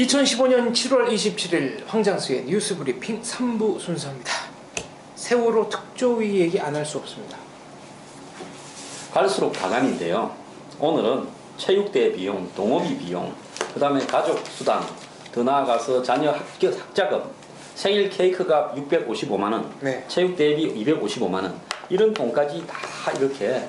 2015년 7월 27일 황장수의 뉴스브리핑 3부 순서입니다. 세월호 특조위 얘기 안 할 수 없습니다. 갈수록 가감인데요. 오늘은 체육대 비용, 동호비 비용, 그 다음에 가족수당, 더 나아가서 자녀 학자금, 생일 케이크가 655만원, 네. 체육대비 255만원, 이런 돈까지 다 이렇게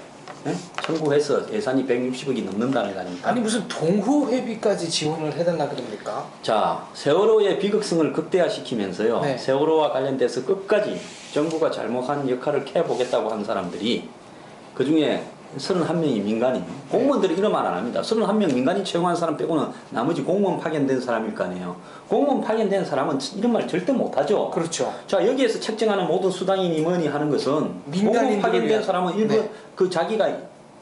청구해서 예산이 160억이 넘는다는 거 아닙니까? 아니 무슨 동호회비까지 지원을 해달라 그럽니까? 자, 세월호의 비극성을 극대화시키면서요. 네. 세월호와 관련돼서 끝까지 정부가 잘못한 역할을 캐보겠다고 한 사람들이 그 중에 31명이 민간인, 공무원들이 이런 말 안 합니다. 31명 민간인 채용한 사람 빼고는 나머지 공무원 파견된 사람일 거 아니에요. 공무원 파견된 사람은 이런 말 절대 못하죠. 그렇죠. 자, 여기에서 책정하는 모든 수당이니 뭐니 하는 것은 공무원 파견된 사람은 일부 네. 그 자기가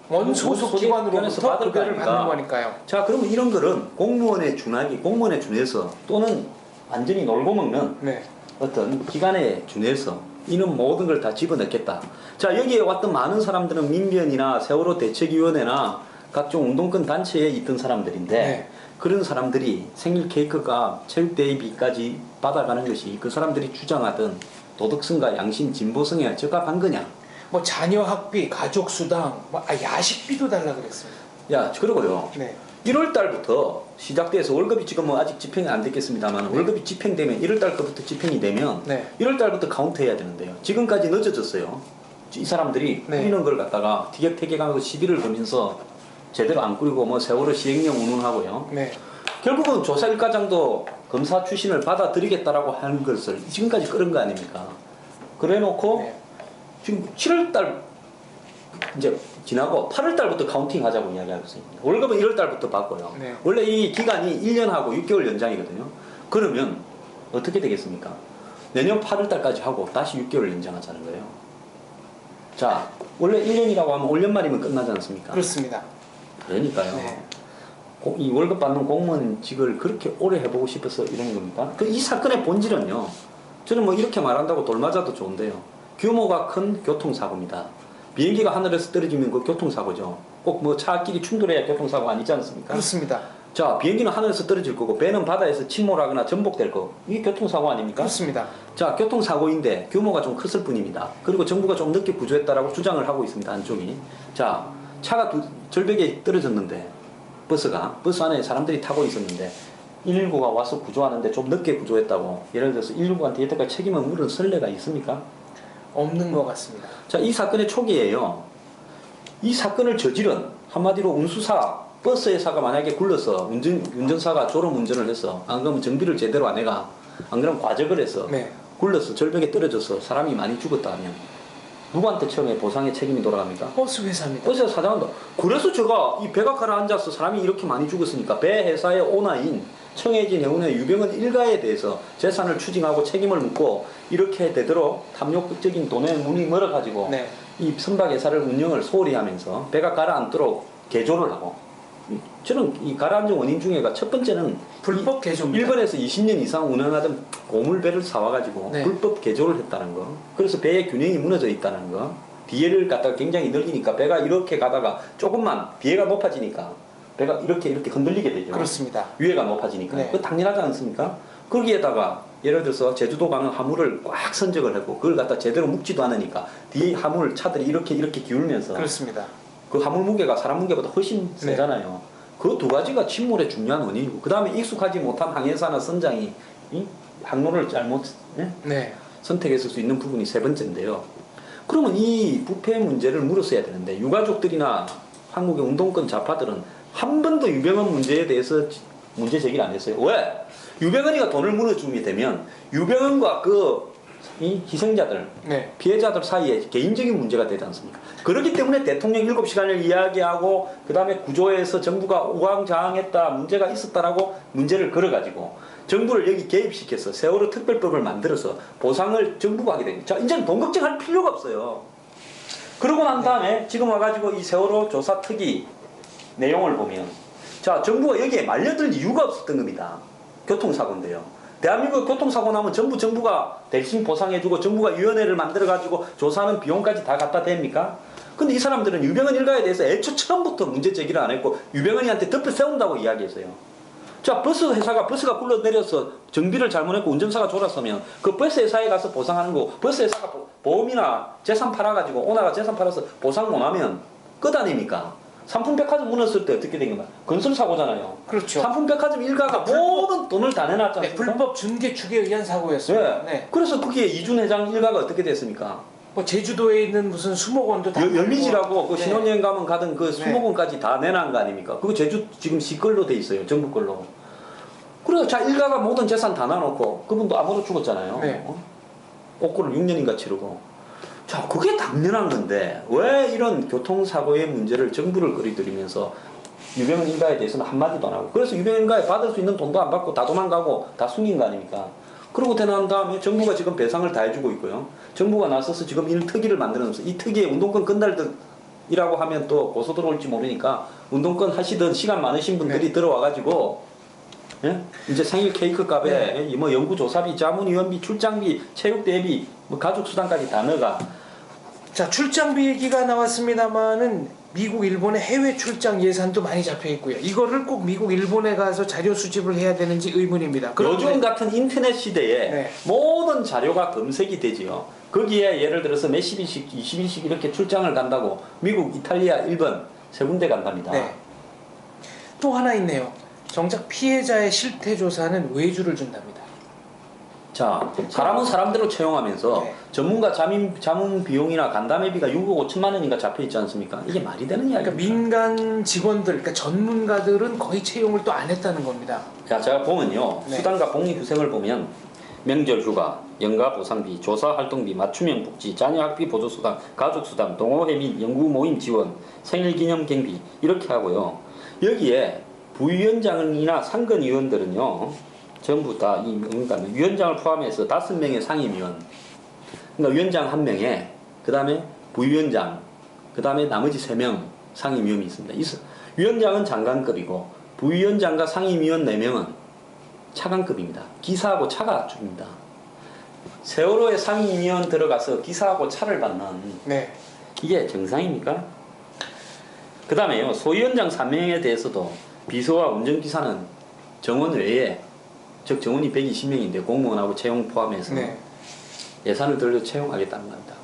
원소속 기관으로부터 받을 급여를 받는 거니까요. 자, 그러면 이런 거는 공무원에 준해서 또는 완전히 놀고 먹는 네. 어떤 기관에 준해서 이는 모든 걸 다 집어넣겠다. 자, 여기에 왔던 많은 사람들은 민변이나 세월호 대책위원회나 각종 운동권 단체에 있던 사람들인데 네. 그런 사람들이 생일 케이크가 체육대회비까지 받아가는 것이 그 사람들이 주장하던 도덕성과 양심, 진보성에 적합한 거냐? 뭐 자녀 학비, 가족 수당, 야식비도 달라 그랬습니다. 야, 그러고요. 네. 1월 달부터 시작돼서 월급이 지금 뭐 아직 집행이 안 됐겠습니다만 네. 월급이 집행되면 1월 달부터 집행이 되면 네. 1월 달부터 카운트해야 되는데요. 지금까지 늦어졌어요. 이 사람들이 네. 꾸리는 걸 갖다가 티격태격하고 시비를 걸면서 제대로 안 꾸리고 뭐 세월호 시행령 운운하고요. 네. 결국은 조사 일과장도 검사 출신을 받아들이겠다라고 하는 것을 지금까지 끌은 거 아닙니까? 그래놓고 네. 지금 7월 달 이제 지나고 8월 달부터 카운팅 하자고 이야기하고 있습니다. 월급은 1월 달부터 받고요. 네. 원래 이 기간이 1년하고 6개월 연장이거든요. 그러면 어떻게 되겠습니까? 내년 8월 달까지 하고 다시 6개월 연장하자는 거예요. 자, 원래 1년이라고 하면 올 연말이면 끝나지 않습니까? 그렇습니다. 그러니까요. 네. 이 월급 받는 공무원직을 그렇게 오래 해보고 싶어서 이런 겁니까? 이 사건의 본질은요. 저는 뭐 이렇게 말한다고 돌맞아도 좋은데요. 규모가 큰 교통사고입니다. 비행기가 하늘에서 떨어지면 그 교통사고죠. 꼭 뭐 차끼리 충돌해야 교통사고 아니지 않습니까? 그렇습니다. 자, 비행기는 하늘에서 떨어질 거고 배는 바다에서 침몰하거나 전복될 거. 이게 교통사고 아닙니까? 그렇습니다. 자, 교통사고인데 규모가 좀 컸을 뿐입니다. 그리고 정부가 좀 늦게 구조했다라고 주장을 하고 있습니다. 한쪽이. 자, 차가 절벽에 떨어졌는데 버스 안에 사람들이 타고 있었는데 119가 와서 구조하는데 좀 늦게 구조했다고. 예를 들어서 119한테 여태까지 책임을 물은 선례가 있습니까? 없는 것 같습니다. 자, 이 사건의 초기에요. 이 사건을 저지른 한마디로 운수사, 버스 회사가 만약에 굴러서 운전사가 졸음 운전을 해서 안 그러면 정비를 제대로 안 해가 안 그러면 과적을 해서 네. 굴러서 절벽에 떨어져서 사람이 많이 죽었다 하면 누구한테 처음에 보상의 책임이 돌아갑니까? 버스 회사입니다. 버스 회사 사장한다. 그래서 제가 이 배가 가라앉아서 사람이 이렇게 많이 죽었으니까 배 회사의 오너인 청해진 해운의 유병헌 일가에 대해서 재산을 추징하고 책임을 묻고 이렇게 되도록 탐욕적인 돈의 문이 멀어가지고 네. 이 선박회사를 운영을 소홀히 하면서 배가 가라앉도록 개조를 하고 저는 이 가라앉은 원인 중에가 첫 번째는 불법 개조입니다. 일본에서 20년 이상 운행하던 고물배를 사와가지고 네. 불법 개조를 했다는 거. 그래서 배의 균형이 무너져 있다는 거. 뒤에를 갖다가 굉장히 늘리니까 배가 이렇게 가다가 조금만 비해가 높아지니까 배가 이렇게 흔들리게 되죠. 그렇습니다. 위에가 높아지니까. 네. 그거 당연하지 않습니까? 거기에다가 예를 들어서 제주도 가는 화물을 꽉 선적을 하고 그걸 갖다 제대로 묶지도 않으니까 뒤에 화물 차들이 이렇게 기울면서 그렇습니다. 그 화물 무게가 사람 무게보다 훨씬 세잖아요. 그 두 가지가 침몰의 중요한 원인이고 그 다음에 익숙하지 못한 항해사나 선장이 이 항로를 잘못 네. 선택했을 수 있는 부분이 세 번째인데요. 그러면 이 부패 문제를 물었어야 되는데 유가족들이나 한국의 운동권 좌파들은 한 번도 유병헌 문제에 대해서 문제 제기를 안 했어요. 왜? 유병헌이가 돈을 물어주게 되면 유병헌과 이 희생자들, 네. 피해자들 사이에 개인적인 문제가 되지 않습니까? 그렇기 때문에 대통령 7시간을 이야기하고 그 다음에 구조에서 정부가 우왕좌왕했다, 문제가 있었다라고 문제를 걸어가지고 정부를 여기 개입시켜서 세월호 특별법을 만들어서 보상을 정부가 하게 됩니다. 자, 이제는 돈 걱정할 필요가 없어요. 그러고 난 다음에 지금 와가지고 이 세월호 조사 특위 내용을 보면 자, 정부가 여기에 말려들 이유가 없었던 겁니다. 교통사고인데요. 대한민국 교통사고 나면 전부 정부가 대신 보상해주고 정부가 위원회를 만들어가지고 조사하는 비용까지 다 갖다 댑니까? 근데 이 사람들은 유병헌 일가에 대해서 애초 처음부터 문제 제기를 안 했고 유병헌이한테 덮여 세운다고 이야기했어요. 자, 버스가 굴러내려서 정비를 잘못했고 운전사가 졸았으면 그 버스 회사에 가서 보상하는 거, 버스 회사가 보험이나 재산 팔아가지고 오나가 재산 팔아서 보상 못하면 끝 아닙니까? 상품백화점 무너졌을 때 어떻게 된 겁니까? 건설사고잖아요. 그렇죠. 상품백화점 일가가 모든 돈을 다 내놨지 네, 않습니까? 불법 중개 축에 의한 사고였습니다. 네. 네. 그래서 거기에 이준 회장 일가가 어떻게 됐습니까? 뭐 제주도에 있는 무슨 수목원도 다 여미지라고 그 네. 신혼여행 가면 가던 그 수목원까지 다 내놓은 거 아닙니까? 그거 제주 지금 시걸로 돼 있어요. 정부 걸로. 그래서 자 일가가 모든 재산 다 놔놓고 그분도 암으로 죽었잖아요. 네. 옥고를 6년인가 치르고. 자 그게 당연한 건데 왜 이런 교통사고의 문제를 정부를 끌어들이면서 유병헌 일가에 대해서는 한마디도 안 하고 그래서 유병헌 일가에 받을 수 있는 돈도 안 받고 다 도망가고 다 숨긴 거 아닙니까? 그러고 난 다음에 정부가 지금 배상을 다 해주고 있고요. 정부가 나서서 지금 이 특위를 만들어서 이 특위에 운동권 끝날 듯이라고 하면 또 고소 들어올지 모르니까 운동권 하시던 시간 많으신 분들이 들어와가지고 예? 이제 생일 케이크 값에 뭐 연구조사비, 자문위원비, 출장비, 체육대비, 뭐 가족수당까지 다 넣어가. 자, 출장비 얘기가 나왔습니다만은 미국, 일본의 해외 출장 예산도 많이 잡혀 있고요. 이거를 꼭 미국, 일본에 가서 자료 수집을 해야 되는지 의문입니다. 요즘 같은 인터넷 시대에 모든 자료가 검색이 되지요. 거기에 예를 들어서 몇십 일씩, 20일씩 이렇게 출장을 간다고 미국, 이탈리아, 일본 세 군데 간답니다. 네. 또 하나 있네요. 정작 피해자의 실태 조사는 외주를 준답니다. 자, 사람은 사람대로 채용하면서 전문가 자문 비용이나 간담회비가 6억 5천만 원인가 잡혀 있지 않습니까? 이게 말이 되는 이야기입니까? 그러니까 민간 직원들, 그러니까 전문가들은 거의 채용을 또 안 했다는 겁니다. 자, 제가 보면요. 수당과 복리후생을 보면 명절 휴가, 연가 보상비, 조사 활동비, 맞춤형 복지, 자녀 학비 보조수당, 가족수당, 동호회 및 연구 모임 지원, 생일기념 경비 이렇게 하고요. 여기에 부위원장이나 상근위원들은요. 전부 다 그러니까 위원장을 포함해서 5명의 상임위원, 그러니까 위원장 1명에 그 다음에 부위원장, 그 다음에 나머지 3명 상임위원이 있습니다. 위원장은 장관급이고 부위원장과 상임위원 4명은 차관급입니다. 기사하고 차가 줍니다. 세월호에 상임위원 들어가서 기사하고 차를 받는 이게 정상입니까? 그 다음에요. 소위원장 3명에 대해서도 비서와 운전기사는 정원 외에 즉 정원이 120명인데 공무원하고 채용 포함해서 예산을 들여 채용하겠다는 겁니다.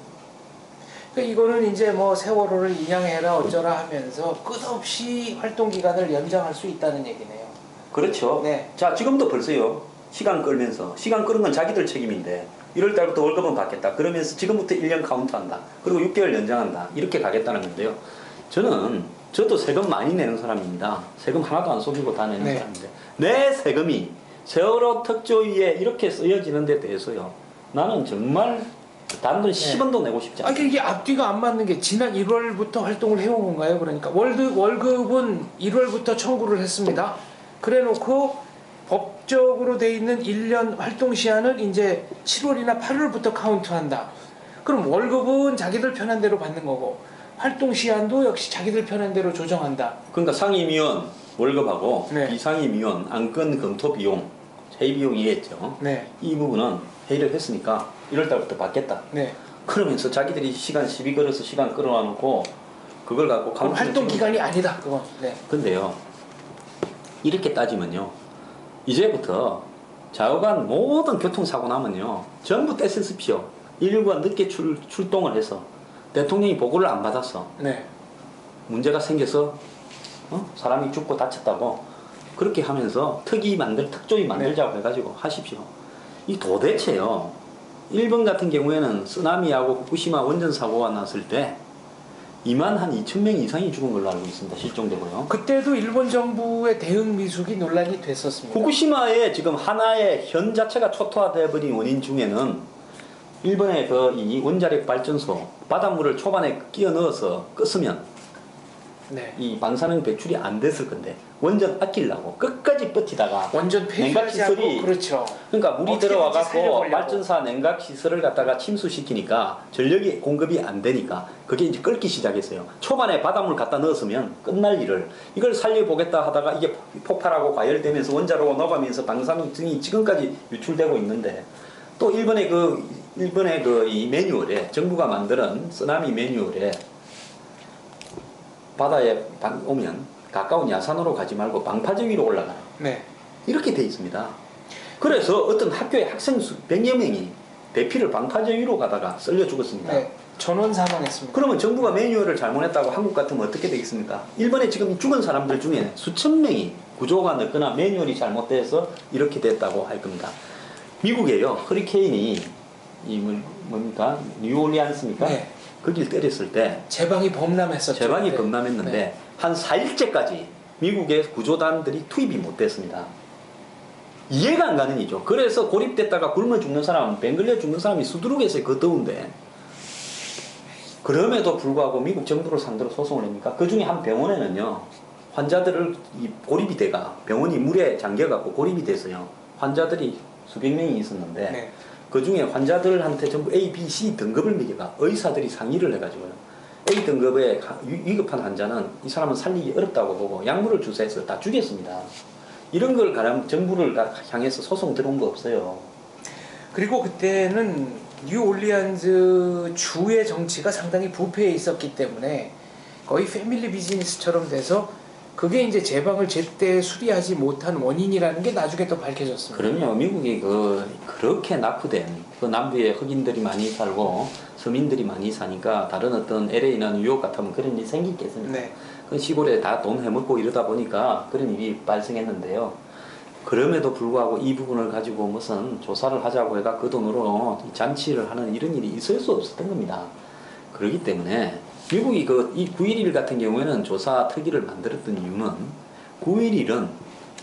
그러니까 이거는 이제 뭐 세월호를 인양해라 어쩌라 하면서 끝없이 활동 기간을 연장할 수 있다는 얘기네요. 그렇죠. 자 지금도 벌써요. 시간 끌면서 시간 끄는 건 자기들 책임인데 1월 달부터 월급은 받겠다. 그러면서 지금부터 1년 카운트한다. 그리고 6개월 연장한다. 이렇게 가겠다는 건데요. 저도 세금 많이 내는 사람입니다. 세금 하나도 안 속이고 다 내는 사람인데 내 세금이 세월호 특조위에 이렇게 쓰여지는 데 대해서요. 나는 정말 단돈 10원도 내고 싶지 않아요. 이게 앞뒤가 안 맞는 게 지난 1월부터 활동을 해온 건가요? 그러니까 월급은 1월부터 청구를 했습니다. 그래 놓고 법적으로 돼 있는 1년 활동 시한을 이제 7월이나 8월부터 카운트한다. 그럼 월급은 자기들 편한 대로 받는 거고 활동 시한도 역시 자기들 편한 대로 조정한다. 그러니까 상임위원 월급하고 비상임위원 안건 검토 비용, 회의 비용이겠죠. 이 부분은 회의를 했으니까 1월 달부터 받겠다. 그러면서 자기들이 시간 시비 걸어서 시간 끌어놓고 그걸 갖고 활동 기간이 아니다. 그건. 근데요. 이렇게 따지면요. 이제부터 좌우간 모든 교통사고 나면요. 전부 떼쓰십시오. 119가 늦게 출동을 해서 대통령이 보고를 안 받았어. 문제가 생겨서 사람이 죽고 다쳤다고 그렇게 하면서 특조위 만들자고 해가지고 하십시오. 이 도대체요. 일본 같은 경우에는 쓰나미하고 후쿠시마 원전 사고가 났을 때 2만 한 2천 명 이상이 죽은 걸로 알고 있습니다. 실종되고요. 그때도 일본 정부의 대응 미숙이 논란이 됐었습니다. 후쿠시마에 지금 하나의 현 자체가 초토화되어 버린 원인 중에는 일본의 이 원자력 발전소 바닷물을 초반에 끼워 넣어서 껐으면 이 방사능 배출이 안 됐을 건데 원전 아끼려고 끝까지 버티다가 원전 폐쇄하고 그렇죠. 그러니까 물이 들어와 갖고 발전사 냉각 시설을 갖다가 침수시키니까 전력이 공급이 안 되니까 그게 이제 끓기 시작했어요. 초반에 바닷물 갖다 넣었으면 끝날 일을 이걸 살려보겠다 하다가 이게 폭발하고 과열되면서 원자로가 녹아면서 방사능이 지금까지 유출되고 있는데 또 일본의 이 매뉴얼에 정부가 만드는 쓰나미 매뉴얼에 바다에 오면 가까운 야산으로 가지 말고 방파제 위로 올라가라. 이렇게 돼 있습니다. 그래서 어떤 학교의 학생 수 100여 명이 대피를 방파제 위로 가다가 썰려 죽었습니다. 네, 전원 사망했습니다. 그러면 정부가 매뉴얼을 잘못했다고 한국 같으면 어떻게 되겠습니까? 일본에 지금 죽은 사람들 중에 수천 명이 구조가 늦거나 매뉴얼이 잘못돼서 이렇게 됐다고 할 겁니다. 미국에요, 허리케인이 뭡니까? 뉴올리안스입니까? 네. 거길 때렸을 때 제방이 범람했었죠. 제방이 네. 범람했는데 네. 한 4일째까지 미국의 구조단들이 투입이 못 됐습니다. 이해가 안 가는 일이죠. 그래서 고립됐다가 굶어 죽는 사람, 병 걸려 죽는 사람이 수두룩해서 그 더운데, 그럼에도 불구하고 미국 정부를 상대로 소송을 합니까? 그 중에 한 병원에는요, 환자들을 고립이 돼가 병원이 물에 잠겨갖고 고립이 됐어요. 환자들이 수백 명이 있었는데 네. 그 중에 환자들한테 전부 A, B, C 등급을 매겨가 의사들이 상의를 해가지고요. A 등급의 위급한 환자는 이 사람은 살리기 어렵다고 보고 약물을 주사해서 다 죽였습니다. 이런 걸 가령 정부를 향해서 소송 들어온 거 없어요. 그리고 그때는 뉴올리안즈 주의 정치가 상당히 부패해 있었기 때문에 거의 패밀리 비즈니스처럼 돼서 그게 이제 제방을 제때 수리하지 못한 원인이라는 게 나중에 또 밝혀졌습니다. 그럼요. 미국이 그렇게 낙후된 그 남부에 흑인들이 많이 살고 서민들이 많이 사니까 다른 어떤 LA나 뉴욕 같으면 그런 일이 생기겠습니까? 네. 그 시골에 다 돈 해먹고 이러다 보니까 그런 일이 발생했는데요. 그럼에도 불구하고 이 부분을 가지고 무슨 조사를 하자고 해가 그 돈으로 잔치를 하는 이런 일이 있을 수 없었던 겁니다. 그렇기 때문에 미국이 이 9.11 같은 경우에는 조사 특위를 만들었던 이유는 9.11은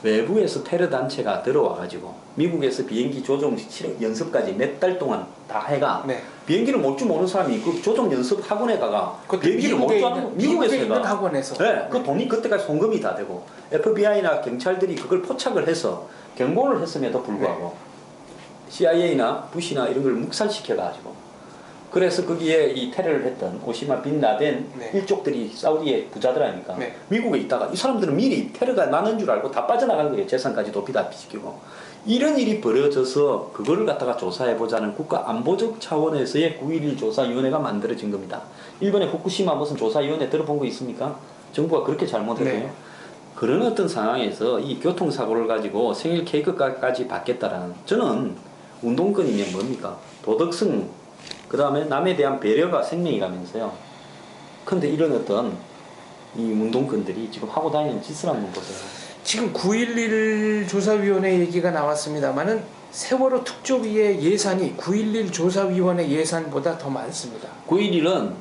외부에서 테러 단체가 들어와가지고 미국에서 비행기 조종 연습까지 몇 달 동안 다 해가 네. 비행기를 몰 줄 모르는 사람이 그 조종 연습 학원에 가가 비행기를 몰 줄 아는 미국에 미국에서 있는 해가 학원에서. 네, 그 돈이 그때까지 송금이 다 되고 FBI나 경찰들이 그걸 포착을 해서 경고를 했음에도 불구하고 CIA나 부시나 이런 걸 묵살시켜가지고 그래서 거기에 이 테러를 했던 오시마 빈 라덴 네. 일족들이 사우디의 부자들 아닙니까? 네. 미국에 있다가 이 사람들은 미리 테러가 나는 줄 알고 다 빠져나간 거예요. 재산까지 도피시키고. 이런 일이 벌어져서 그거를 갖다가 조사해보자는 국가안보적 차원에서의 9.11 조사위원회가 만들어진 겁니다. 일본의 후쿠시마 무슨 조사위원회 들어본 거 있습니까? 정부가 그렇게 잘못했고요. 네. 그런 어떤 상황에서 이 교통사고를 가지고 생일 케이크까지 받겠다라는, 저는 운동권이면 뭡니까? 도덕성, 그 다음에 남에 대한 배려가 생명이라면서요. 근데 이런 어떤 이 운동권들이 지금 하고 다니는 짓을 한번 보세요. 지금 9.11 조사위원회 얘기가 나왔습니다만은 세월호 특조위의 예산이 9.11 조사위원회 예산보다 더 많습니다. 9.11은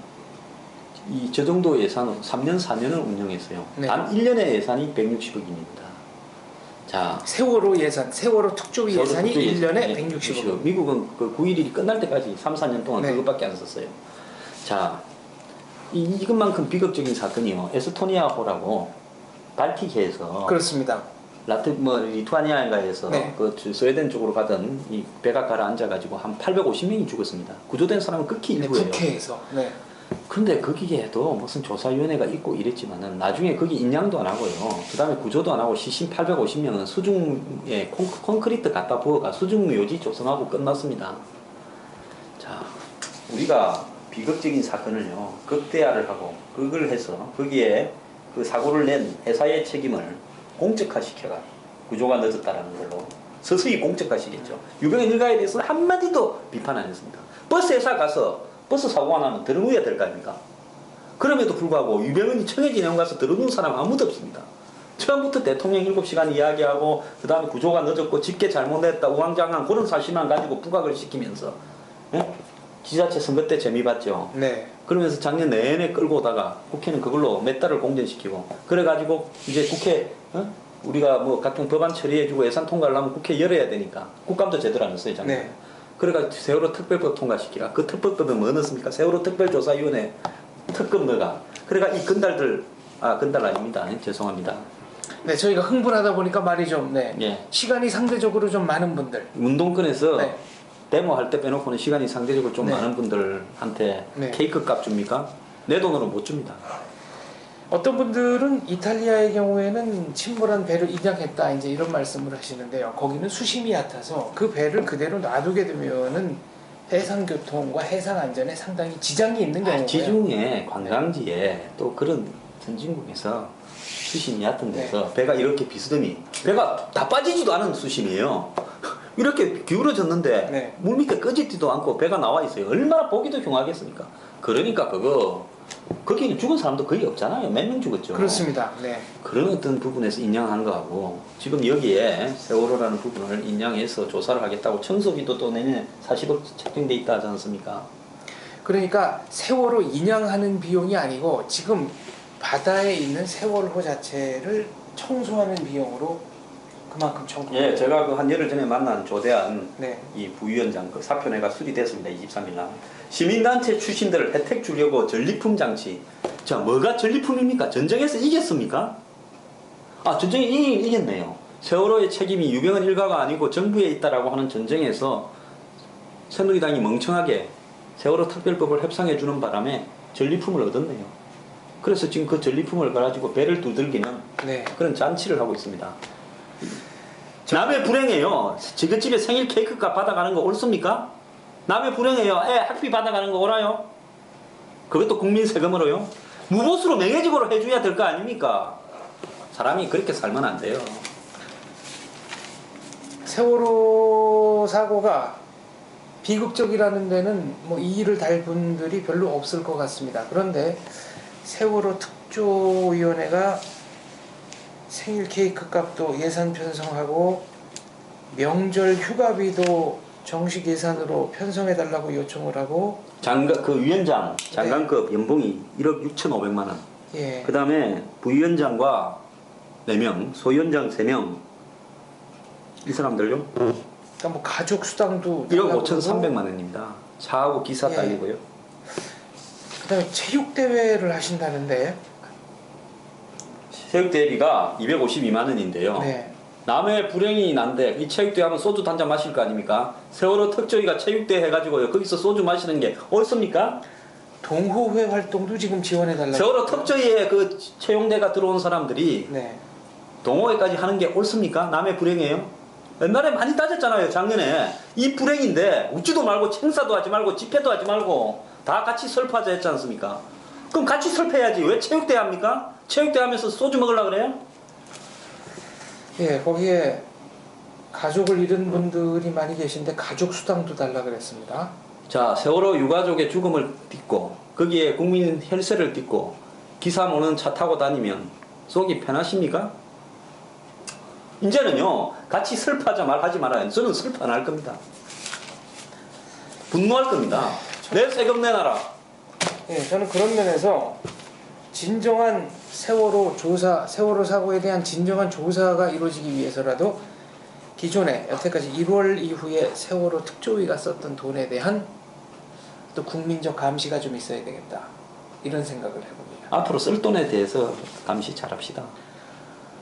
저 정도 예산으로 3년, 4년을 운영했어요. 네. 단 1년의 예산이 160억입니다. 자, 세월호 예산, 세월호 특조위 예산이 1년에 160억. 160억. 미국은 그 9.11이 끝날 때까지 3, 4년 동안 네. 그것밖에 안 썼어요. 자, 이것만큼 비극적인 사건이요. 에스토니아호라고 발틱해에서 그렇습니다. 리투아니아인가에서 네. 그 스웨덴 쪽으로 가던 이 배가 가라앉아가지고 한 850명이 죽었습니다. 구조된 사람은 극히 일부예요. 국회에서. 네. 근데 거기에도 무슨 조사위원회가 있고 이랬지만은 나중에 거기 인양도 안 하고요. 그 다음에 구조도 안 하고 시신 850명은 수중에 콘크리트 갖다 부어가 수중 묘지 조성하고 끝났습니다. 자, 우리가 비극적인 사건을요, 극대화를 하고 그걸 해서 거기에 그 사고를 낸 회사의 책임을 공적화시켜가 구조가 늦었다라는 걸로 서서히 공적화시켰죠. 유병현 일가에 대해서는 한마디도 비판 안 했습니다. 버스 회사 가서 버스 사고가 나면 들어누워야 될 거 아닙니까? 그럼에도 불구하고 유병헌이 청해진에 가서 들어누운 사람 아무도 없습니다. 처음부터 대통령 7시간 이야기하고 그 다음에 구조가 늦었고 집계 잘못했다 우왕좌왕한 그런 사실만 가지고 부각을 시키면서 지자체 선거 때 재미 봤죠. 네. 그러면서 작년 내내 끌고 오다가 국회는 그걸로 몇 달을 공전시키고 그래가지고 이제 국회 우리가 뭐 같은 법안 처리해주고 예산 통과를 하면 국회 열어야 되니까 국감도 제대로 안 했어요 작년. 네. 그래가 세월호 특별법 통과시키라. 그 특별법은 뭐 넣습니까? 세월호 특별조사위원회 특급 넣어가. 그래가 이 건달 아닙니다. 죄송합니다. 네, 저희가 흥분하다 보니까 말이 좀, 예. 시간이 상대적으로 좀 많은 분들. 운동권에서 네. 데모 할 때 빼놓고는 시간이 상대적으로 좀 네. 많은 분들한테 네. 케이크 값 줍니까? 내 돈으로 못 줍니다. 어떤 분들은 이탈리아의 경우에는 침몰한 배를 입양했다 이제 이런 말씀을 하시는데요. 거기는 수심이 얕아서 그 배를 그대로 놔두게 되면은 해상 교통과 해상 안전에 상당히 지장이 있는 경우고요. 지중해 관광지에 또 그런 선진국에서 수심이 얕은 데서 배가 이렇게 비스듬히 배가 다 빠지지도 않은 수심이에요. 이렇게 기울어졌는데 네. 물 밑에 꺼지지도 않고 배가 나와 있어요. 얼마나 보기도 흉하겠습니까? 그러니까 거기는 죽은 사람도 거의 없잖아요. 몇 명 죽었죠. 그렇습니다. 네. 그런 어떤 부분에서 인양한 거하고 지금 여기에 세월호라는 부분을 인양해서 조사를 하겠다고 청소기도 또 내년에 40억 책정돼 있다 하지 않습니까? 그러니까 세월호 인양하는 비용이 아니고 지금 바다에 있는 세월호 자체를 청소하는 비용으로 그만큼 청구. 예, 제가 그 한 열흘 전에 만난 조대한 네. 이 부위원장 그 사표내가 수리됐습니다. 23일 날. 시민단체 출신들을 혜택 주려고 전리품 장치. 자, 뭐가 전리품입니까? 전쟁에서 이겼습니까? 아, 전쟁에 이겼네요. 세월호의 책임이 유병헌 일가가 아니고 정부에 있다라고 하는 전쟁에서 새누리당이 멍청하게 세월호 특별법을 협상해 주는 바람에 전리품을 얻었네요. 그래서 지금 그 전리품을 가지고 배를 두들기는 네. 그런 잔치를 하고 있습니다. 남의 불행해요. 지긋집에 생일 케이크 값 받아가는 거 옳습니까? 남의 불행해요. 애 학비 받아가는 거 옳아요? 그것도 국민 세금으로요? 무보수로 명예직으로 해줘야 될 거 아닙니까? 사람이 그렇게 살면 안 돼요. 세월호 사고가 비극적이라는 데는 뭐 이의를 달 분들이 별로 없을 것 같습니다. 그런데 세월호 특조위원회가 생일 케이크 값도 예산 편성하고 명절 휴가비도 정식 예산으로 편성해 달라고 요청을 하고 그 위원장 장관급 연봉이 1억 6,500만 원. 예. 그 다음에 부위원장과 4명, 소위원장 3명. 이 사람들요? 그러니까 뭐 가족 수당도 1억 5,300만 원입니다. 차하고 기사 예. 딸리고요. 그다음에 체육 대회를 하신다는데 체육대회비가 252만 원인데요. 네. 남의 불행이 난데 이 체육대회 하면 소주 한 잔 마실 거 아닙니까? 세월호 특조위가 체육대회 해가지고요. 거기서 소주 마시는 게 옳습니까? 동호회 활동도 지금 지원해 달라고. 세월호 특조위에 그 채용대가 들어온 사람들이 네. 동호회까지 하는 게 옳습니까? 남의 불행이에요? 옛날에 많이 따졌잖아요. 작년에 이 불행인데 웃지도 말고 행사도 하지 말고 집회도 하지 말고 다 같이 설파하자 했지 않습니까? 그럼 같이 설패해야지. 왜 체육대회 합니까? 체육대회 하면서 소주 먹으려고 그래요? 예, 거기에 가족을 잃은 분들이 많이 계신데 가족 수당도 달라 그랬습니다. 자, 세월호 유가족의 죽음을 딛고 거기에 국민 혈세를 딛고 기사 모는 차 타고 다니면 속이 편하십니까? 이제는요, 같이 슬퍼하자 말하지 말아요. 저는 슬퍼 안 할 겁니다. 분노할 겁니다. 내 세금 내놔라. 예, 저는 그런 면에서 진정한 세월호 사고에 대한 진정한 조사가 이루어지기 위해서라도 기존에 여태까지 1월 이후에 세월호 특조위가 썼던 돈에 대한 또 국민적 감시가 좀 있어야 되겠다. 이런 생각을 해봅니다. 앞으로 쓸 돈에 대해서 감시 잘합시다.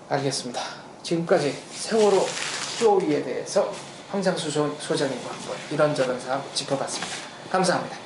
알겠습니다. 지금까지 세월호 특조위에 대해서 황장수 소장님과 한번 이런저런 사항 짚어봤습니다. 감사합니다.